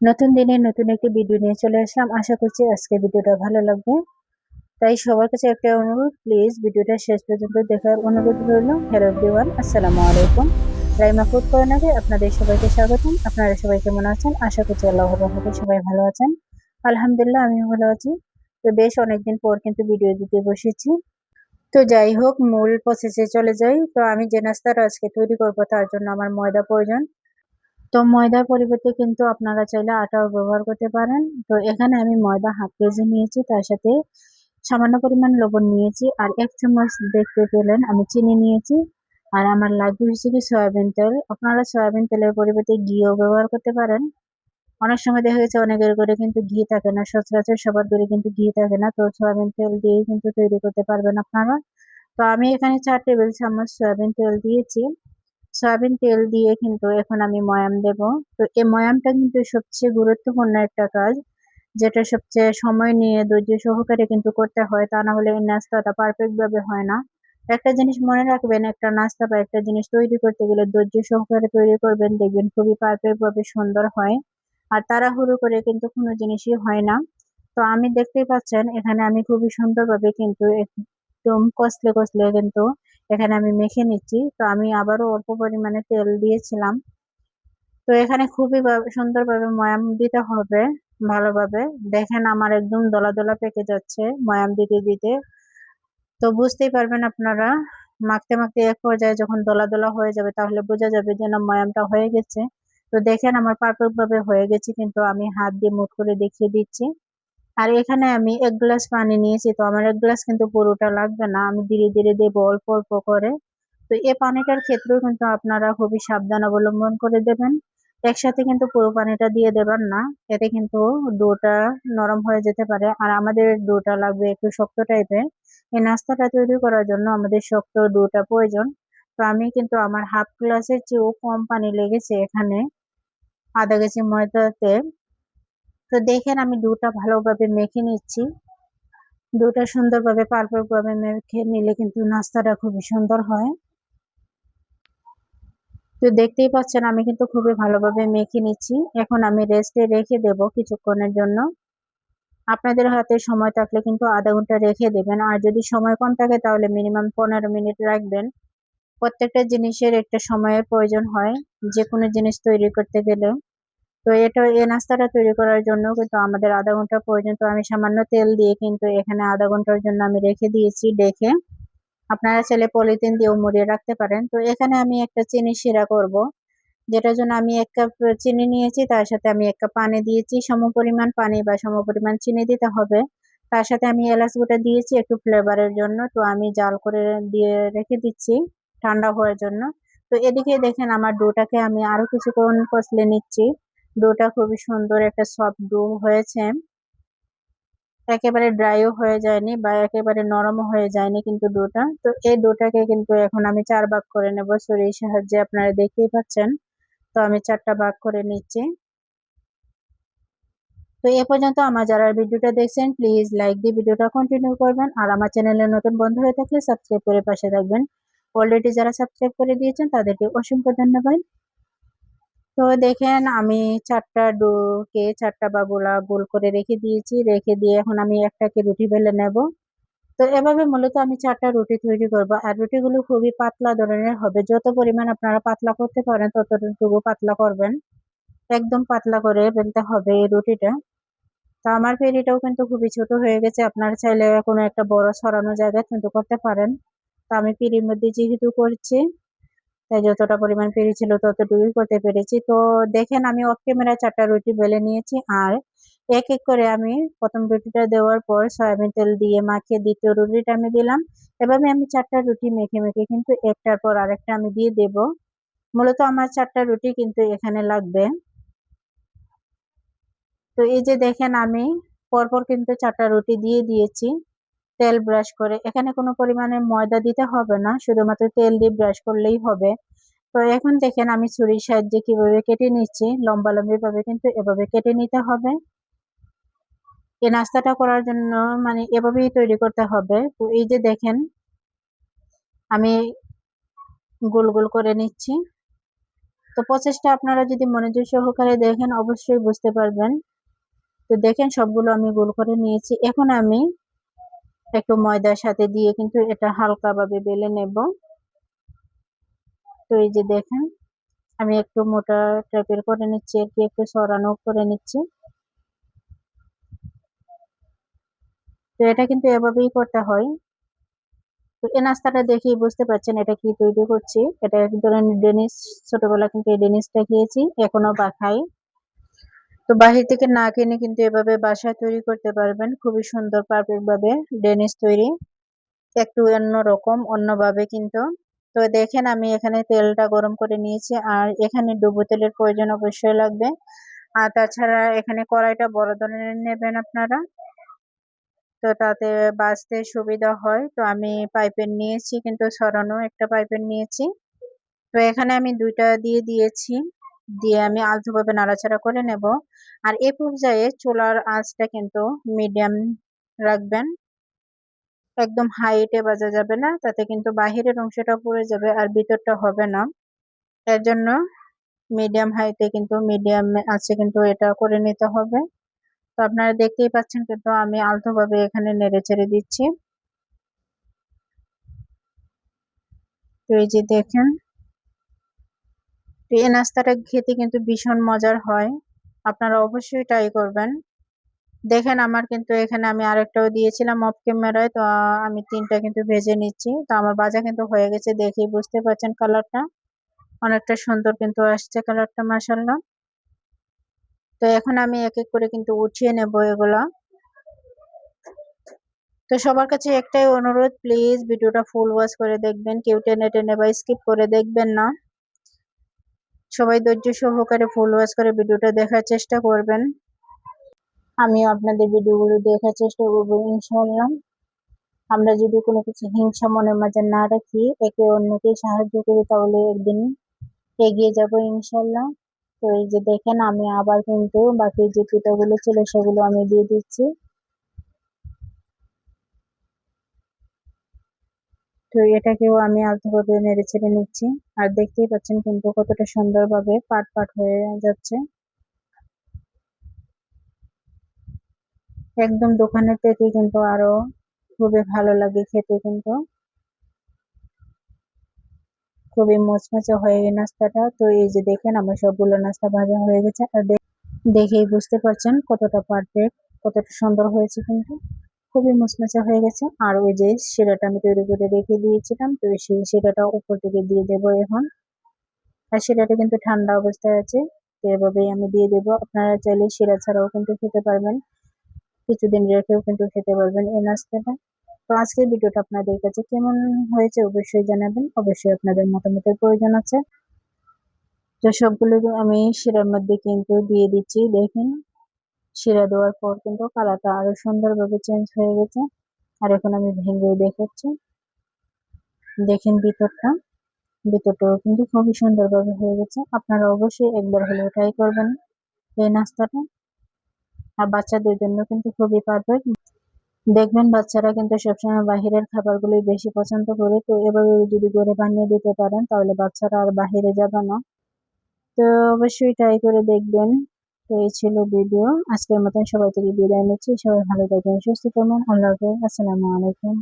নতুন দিনে নতুন একটি ভিডিও নিয়ে চলে আসলাম। আশা করছি আজকে ভিডিওটা ভালো লাগবে। তাই সবার কাছে একটা অনুরোধ, প্লিজ ভিডিওটা শেষ পর্যন্ত দেখার অনুরোধ রইল। হ্যালো এভরিওয়ান, আসসালামু আলাইকুম। রাইমা ফুড কর্নারে আপনাদের সবাইকে স্বাগতম। আপনারা সবাই কেমন আছেন? আশা করছি আল্লাহর রহমতে সবাই ভালো আছেন। আলহামদুলিল্লাহ, আমিও ভালো আছি। তো বেশ অনেকদিন পর কিন্তু ভিডিও দিতে বসেছি। তো যাই হোক, মূল প্রসেসে চলে যাই। তো আমি যে নাস্তাটা আজকে তৈরি করবো তার জন্য আমার ময়দা প্রয়োজন। তো ময়দার পরিবর্তে কিন্তু আপনারা চাইলে আটাও ব্যবহার করতে পারেন। তো এখানে আমি ময়দা হাফ কেজি নিয়েছি, তার সাথে সামান্য পরিমাণ লবণ নিয়েছি, আর 1 চামচ দেখতে পেলেন আমি চিনি নিয়েছি। আর আমার লাগবে হচ্ছে কি সয়াবিন তেল। আপনারা সয়াবিন তেলের পরিবর্তে ঘিও ব্যবহার করতে পারেন। অনেক সময় দেখা গেছে অনেকের ঘরে কিন্তু ঘি থাকে না, সচরাচর সবার ঘরে কিন্তু ঘি থাকে না। তো সয়াবিন তেল দিয়েই কিন্তু তৈরি করতে পারবেন আপনারা। তো আমি এখানে 4 টেবিল চামচ সয়াবিন তেল দিয়েছি। সয়াবিন তেল দিয়ে কিন্তু এখন আমি ময়াম দেব। তো এই ময়ামটা কিন্তু সবচেয়ে গুরুত্বপূর্ণ একটা কাজ, যেটা সবচেয়ে সময় নিয়ে ধৈর্য সহকারে কিন্তু করতে হয়, তা না হলে এই নাস্তাটা পারফেক্ট ভাবে হয় না। একটা জিনিস মনে রাখবেন, একটা নাস্তা বা একটা জিনিস তৈরি করতে গেলে ধৈর্য সহকারে তৈরি করবেন, দেখবেন খুবই পারফেক্ট ভাবে সুন্দর হয়। আর তাড়াহুড়ো করে কিন্তু কোনো জিনিসই হয় না। তো আমি দেখতেই পাচ্ছেন এখানে আমি খুবই সুন্দরভাবে কিন্তু একদম কষলে কষলে কিন্তু এখানে আমি মেখে নিচ্ছি। তো আমি আবারও অল্প পরিমাণে তেল দিয়েছিলাম। তো এখানে খুবই সুন্দরভাবে ময়াম দিতে হবে ভালোভাবে। দেখেন আমার একদম দলা দলা পেকে যাচ্ছে ময়াম দিতে দিতে। তো বুঝতেই পারবেন আপনারা, মাখতে মাখতে এক পর্যায়ে যখন দলা দলা হয়ে যাবে তাহলে বোঝা যাবে যে না, ময়ামটা হয়ে গেছে। তো দেখেন আমার পারফেক্ট ভাবে হয়ে গেছে, কিন্তু আমি হাত দিয়ে মুঠ করে দেখিয়ে দিচ্ছি। আর এখানে আমি 1 গ্লাস পানি নিয়েছি। তো আমার 1 গ্লাস কিন্তু পুরোটা লাগবে না, আমি ধীরে ধীরে দেবো অল্প অল্প করে। তো এই পানিটার ক্ষেত্রেও কিন্তু আপনারা খুবই সাবধান অবলম্বন করে দেবেন। একসাথে কিন্তু পুরো পানিটা দিয়ে দেবেন না, এতে কিন্তু ডোটা নরম হয়ে যেতে পারে। আর আমাদের ডোটা লাগবে একটু শক্ত টাইপের। এই নাস্তাটা তৈরি করার জন্য আমাদের শক্ত ডোটা প্রয়োজন। তো আমি কিন্তু আমার হাফ গ্লাসের চেয়েও কম পানি লেগেছে এখানে আধা কেজি ময়দাতে। তো দেখেন আমি ডোটা ভালোভাবে মেখে নিচ্ছি। ডোটা সুন্দরভাবে পারফেক্ট ভাবে মেখে নিলে কিন্তু নাস্তাটা খুবই সুন্দর হয়। তো দেখতেই পাচ্ছেন আমি কিন্তু খুবই ভালোভাবে মেখে নিচ্ছি। এখন আমি রেস্টে রেখে দেব কিছুক্ষণের জন্য। আপনাদের হাতে সময় থাকলে কিন্তু আধা ঘন্টা রেখে দেবেন, আর যদি সময় কম থাকে তাহলে মিনিমাম 15 মিনিট রাখবেন। প্রত্যেকটা জিনিসের একটা সময়ের প্রয়োজন হয়, যে কোনো জিনিস তৈরি করতে গেলে। তো এই নাস্তাটা তৈরি করার জন্য কিন্তু আমাদের আধা ঘন্টা প্রয়োজন। তো আমি সামান্য তেল দিয়ে কিন্তু এখানে আধা ঘন্টার জন্য আমি রেখে দিয়েছি ডেকে। আপনারা চাইলে পলিথিন দিয়েও মুড়িয়ে রাখতে পারেন। তো এখানে আমি একটা চিনি শিরা করব, যেটার জন্য আমি 1 কাপ চিনি নিয়েছি, তার সাথে আমি 1 কাপ পানি দিয়েছি। সমপরিমাণ পানি বা সমপরিমাণ চিনি দিতে হবে। তার সাথে আমি এলাচ গুঁড়া দিয়েছি একটু ফ্লেভারের জন্য। তো আমি জাল করে দিয়ে রেখে দিচ্ছি ঠান্ডা হওয়ার জন্য। তো এদিকে দেখেন আমার ডোটাকে আমি আরো কিছুক্ষণ কষলে নিচ্ছি। ডোটা খুবই সুন্দর একটা সফট ডো হয়েছে, একেবারে ড্রাইও হয়ে যায়নি বা একেবারে নরমও হয়ে যায়নি কিন্তু ডোটা। তো এই ডোটাকে কিন্তু এখন আমি 4 ভাগ করে নেব ছুরির সাহায্যে, আপনারা দেখতেই পাচ্ছেন। তো আমি 4টা ভাগ করে নিচ্ছি। তো এ পর্যন্ত আমার যারা ভিডিওটা দেখছেন, প্লিজ লাইক দিয়ে ভিডিওটা কন্টিনিউ করবেন। আর আমার চ্যানেলে নতুন বন্ধু হয়ে থাকলে সাবস্ক্রাইব করে পাশে থাকবেন। অলরেডি যারা সাবস্ক্রাইব করে দিয়েছেন তাদেরকে অসংখ্য ধন্যবাদ। তো দেখেন আমি 4টা ডোকে 4টা বা গোলা গোল করে রেখে দিয়েছি। রেখে দিয়ে এখন আমি একটাকে রুটি বেলে নেব। তো এভাবে মূলত আমি 4টা রুটি তৈরি করব। আর রুটিগুলো খুবই পাতলা ধরনের হবে। যত পরিমাণ আপনারা পাতলা করতে পারেন ততটুকু পাতলা করবেন। একদম পাতলা করে বেলতে হবে এই রুটিটা। তো আমার পেঁড়িটাও কিন্তু খুবই ছোট হয়ে গেছে। আপনারা চাইলে কোনো একটা বড় ছড়ানো জায়গায় কিন্তু করতে পারেন। তো আমি পিঁড়ির মধ্যে যেহেতু করছি, তাই যতটা পরিমাণ পেঁড়ি ছিল ততটুকুই করতে পেরেছি। তো দেখেন আমি অফ ক্যামেরায় 4টা রুটি বেলে নিয়েছি। আর এক এক করে আমি প্রথম রুটিটা দেওয়ার পর সয়াবিন তেল দিয়ে মাখিয়ে দ্বিতীয় রুটিটা আমি দিলাম। এভাবে আমি 4টা রুটি মেখে মেখে কিন্তু একটার পর আরেকটা আমি দিয়ে দেব। মূলত আমার 4টা রুটি কিন্তু এখানে লাগবে। তো এই যে দেখেন আমি পরপর কিন্তু 4টা রুটি দিয়ে দিয়েছি তেল ব্রাশ করে। এখানে কোনো পরিমাণে ময়দা দিতে হবে না, শুধুমাত্র তেল দিয়ে ব্রাশ করলেই হবে। তো এখন দেখেন আমি ছুরির সাহায্যে কিভাবে কেটে নিচ্ছি, লম্বা লম্বি ভাবে কিন্তু এভাবে কেটে নিতে হবে। এই নাস্তাটা করার জন্য মানে এভাবেই তৈরি করতে হবে। তো এই যে দেখেন আমি গোল গোল করে নিচ্ছি। তো প্রচেষ্টা আপনারা যদি মনোযোগ সহকারে দেখেন অবশ্যই বুঝতে পারবেন। তো দেখেন সবগুলো আমি গোল করে নিয়েছি। এখন আমি একটু ময়দার সাথে দিয়ে কিন্তু এটা হালকাভাবে বেলে নেব। তো এই যে দেখেন আমি একটু মোটা টাইপের করে নিচ্ছি, একটু সরানো করে নিচ্ছি। তো এটা কিন্তু এভাবেই করতে হয়। তো এই নাস্তাটা দেখেই বুঝতে পারছেন এটা কি তৈরি করছি। এটা কিন্তু ডেনিস, ছোটবেলা কিন্তু এই ডেনিসটা খেয়েছি, এখনো খাই। তো বাহির থেকে না কিনে কিন্তু এভাবে বাসায় তৈরি করতে পারবেন, খুবই সুন্দর পারফেক্ট ভাবে ডেনিস তৈরি, একটু অন্যরকম অন্যভাবে কিন্তু। তো দেখেন আমি এখানে তেলটা গরম করে নিয়েছি, আর এখানে ডুবো তেলের প্রয়োজন অবশ্যই লাগবে। আর তাছাড়া এখানে কড়াইটা বড় ধরনের নেবেন আপনারা, তো তাতে বাছতে সুবিধা হয়। তো আমি পাইপের নিয়েছি, কিন্তু সরানো একটা পাইপের নিয়েছি। তো এখানে আমি দুইটা দিয়ে দিয়েছি, দিয়ে আমি আলতোভাবে নাড়াচাড়া করে নেব। আর এ পর্যায়ে চুলার আঁচটা কিন্তু মিডিয়াম রাখবেন, একদম হাইটে ভাজা যাবে না, তাতে কিন্তু বাহিরের অংশটা পুড়ে যাবে আর ভিতরটা হবে না। এর জন্য মিডিয়াম হাইটে কিন্তু মিডিয়াম আছে কিন্তু এটা করে নিতে হবে। তো আপনারা দেখতেই পাচ্ছেন কিন্তু আমি আলতোভাবে এখানে নেড়ে চেড়ে দিচ্ছি। তো এই যে দেখেন, তো এই নাস্তাটা খেতে কিন্তু ভীষণ মজার হয়, আপনারা অবশ্যই ট্রাই করবেন। দেখেন আমার কিন্তু এখানে আমি আরেকটাও দিয়েছিলাম অফ ক্যামেরায়, তো আমি তিনটা কিন্তু ভেজে নিচ্ছি। তো আমার ভাজা কিন্তু হয়ে গেছে, দেখেই বুঝতে পারছেন কালারটা অনেকটা সুন্দর কিন্তু আসছে কালারটা, মাশাআল্লাহ। তো এখন আমি এক এক করে কিন্তু উঠিয়ে নেব এগুলা। তো সবার কাছে একটাই অনুরোধ, প্লিজ ভিডিওটা ফুল ওয়াচ করে দেখবেন, কেউ টেনে টেনে বা স্কিপ করে দেখবেন না। সবাই ধৈর্য সহকারে ফুল ওয়াচ করে ভিডিওটা দেখার চেষ্টা করবেন। আমিও আপনাদের ভিডিওগুলো দেখার চেষ্টা করবো ইনশাআল্লাহ। আমরা যদি কোনো কিছু হিংসা মনের মাঝে না রাখি, একে অন্যকে সাহায্য করি, তাহলে একদিন এগিয়ে যাব ইনশাআল্লাহ। তো এই যে দেখেন আমি আবার কিন্তু বাকি যে পিঠাগুলো ছিল সেগুলো আমি দিয়ে দিচ্ছি। তো এটাকেও আমি আলতোভাবে নেড়ে ছেড়ে নিচ্ছি। আর দেখতেই পাচ্ছেন কিন্তু কতটা সুন্দরভাবে পাট পাট হয়ে যাচ্ছে, একদম দোকানের থেকে কিন্তু আরো খুবই ভালো লাগে খেতে, কিন্তু খুবই মুচমুচে হয়ে এই নাস্তাটা। তো এই যে দেখেন আমার সবগুলো নাস্তা ভাজা হয়ে গেছে, আর দেখেই বুঝতে পারছেন কতটা পারফেক্ট, কতটা সুন্দর হয়েছে, কিন্তু খুবই মুচমুচে হয়ে গেছে। আর ওই যে শিরাটা আমি তৈরি করে রেখে দিয়েছিলাম, তো সেই শিরাটা উপর থেকে দিয়ে দেবো এখন। আর শিরাটা কিন্তু ঠান্ডা অবস্থায় আছে, তো এভাবেই আমি দিয়ে দেবো। আপনারা চাইলে শিরা ছাড়াও কিন্তু খেতে পারবেন, কিছুদিন রেখেও কিন্তু খেতে পারবেন এই নাস্তাটা। তো আজকের ভিডিওটা আপনাদের কাছে কেমন হয়েছে অবশ্যই জানাবেন, অবশ্যই আপনাদের মতামতের প্রয়োজন আছে। তো সবগুলো আমি শিরার মধ্যে কিন্তু দিয়ে দিচ্ছি। দেখেন শিরা দেওয়ার পর কিন্তু কালারটা আরো সুন্দরভাবে চেঞ্জ হয়ে গেছে। আর এখন আমি ভেঙেও দেখাচ্ছি, দেখেন ভিতরটাও কিন্তু খুবই সুন্দরভাবে হয়ে গেছে। আপনারা অবশ্যই একবার হলেও ট্রাই করবেন এই নাস্তাটা, আর বাচ্চাদের জন্য কিন্তু খুবই পারফেক্ট। দেখবেন বাচ্চারা কিন্তু সবসময় বাহিরের খাবারগুলোই বেশি পছন্দ করে, তো এভাবে যদি ঘরে বানিয়ে দিতে পারেন তাহলে বাচ্চারা আর বাহিরে যাবে না। তো অবশ্যই ট্রাই করে দেখবেন। তো এই ছিল ভিডিও, আজকের মতন সবাই থেকে বিদায় নিচ্ছি। সবাই ভালো থাকবেন, সুস্থ থাকবেন, আল্লাহ হাফেজ, আসসালামু আলাইকুম।